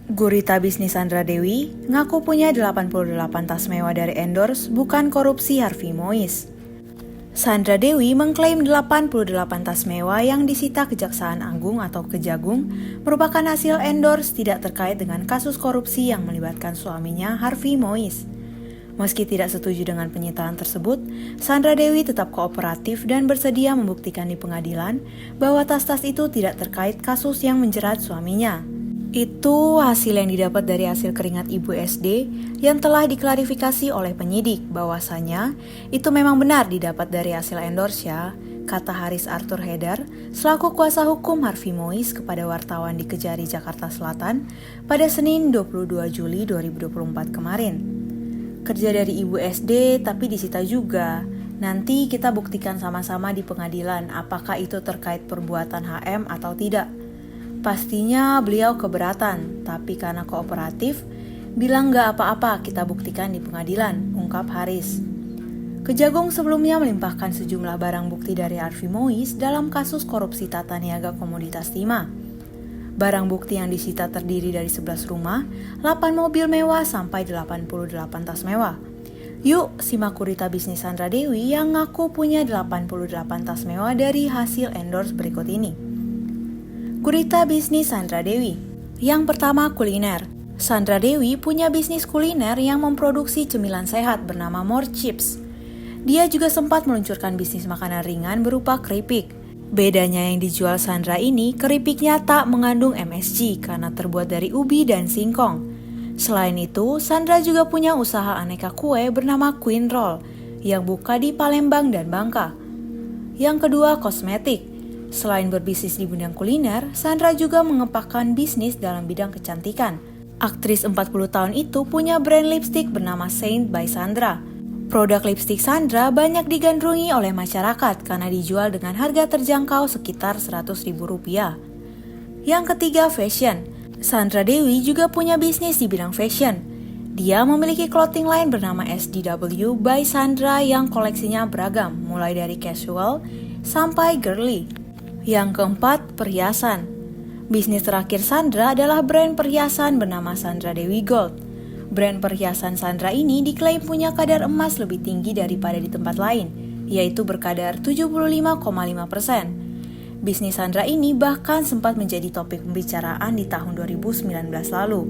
Gurita bisnis Sandra Dewi ngaku punya 88 tas mewah dari endorse, bukan korupsi Harvey Mois. Sandra Dewi mengklaim 88 tas mewah yang disita Kejaksaan Agung atau Kejagung merupakan hasil endorse tidak terkait dengan kasus korupsi yang melibatkan suaminya Harvey Mois. Meski tidak setuju dengan penyitaan tersebut, Sandra Dewi tetap kooperatif dan bersedia membuktikan di pengadilan bahwa tas-tas itu tidak terkait kasus yang menjerat suaminya. Itu hasil yang didapat dari hasil keringat Ibu SD yang telah diklarifikasi oleh penyidik bahwasanya itu memang benar didapat dari hasil endorse ya, kata Haris Arthur Haidar selaku kuasa hukum Harvey Mois kepada wartawan di Kejari, Jakarta Selatan pada Senin 22 Juli 2024 kemarin. Kerja dari Ibu SD tapi disita juga. Nanti kita buktikan sama-sama di pengadilan apakah itu terkait perbuatan HM atau tidak. Pastinya beliau keberatan, tapi karena kooperatif, bilang gak apa-apa kita buktikan di pengadilan, ungkap Haris. Kejagung sebelumnya melimpahkan sejumlah barang bukti dari Harvey Mois dalam kasus korupsi tata niaga komoditas timah. Barang bukti yang disita terdiri dari 11 rumah, 8 mobil mewah sampai 88 tas mewah. Yuk simak gurita bisnis Sandra Dewi yang ngaku punya 88 tas mewah dari hasil endorse berikut ini. Gurita bisnis Sandra Dewi. Yang pertama, kuliner. Sandra Dewi punya bisnis kuliner yang memproduksi cemilan sehat bernama More Chips. Dia juga sempat meluncurkan bisnis makanan ringan berupa keripik. Bedanya yang dijual Sandra ini, keripiknya tak mengandung MSG karena terbuat dari ubi dan singkong. Selain itu, Sandra juga punya usaha aneka kue bernama Queen Roll yang buka di Palembang dan Bangka. Yang kedua, kosmetik. Selain berbisnis di bidang kuliner, Sandra juga mengembangkan bisnis dalam bidang kecantikan. Aktris 40 tahun itu punya brand lipstik bernama Saint by Sandra. Produk lipstik Sandra banyak digandrungi oleh masyarakat karena dijual dengan harga terjangkau sekitar Rp100.000. Yang ketiga, fashion. Sandra Dewi juga punya bisnis di bidang fashion. Dia memiliki clothing line bernama SDW by Sandra yang koleksinya beragam, mulai dari casual sampai girly. Yang keempat, perhiasan. Bisnis terakhir Sandra adalah brand perhiasan bernama Sandra Dewi Gold. Brand perhiasan Sandra ini diklaim punya kadar emas lebih tinggi daripada di tempat lain, yaitu berkadar 75,5%. Bisnis Sandra ini bahkan sempat menjadi topik pembicaraan di tahun 2019 lalu.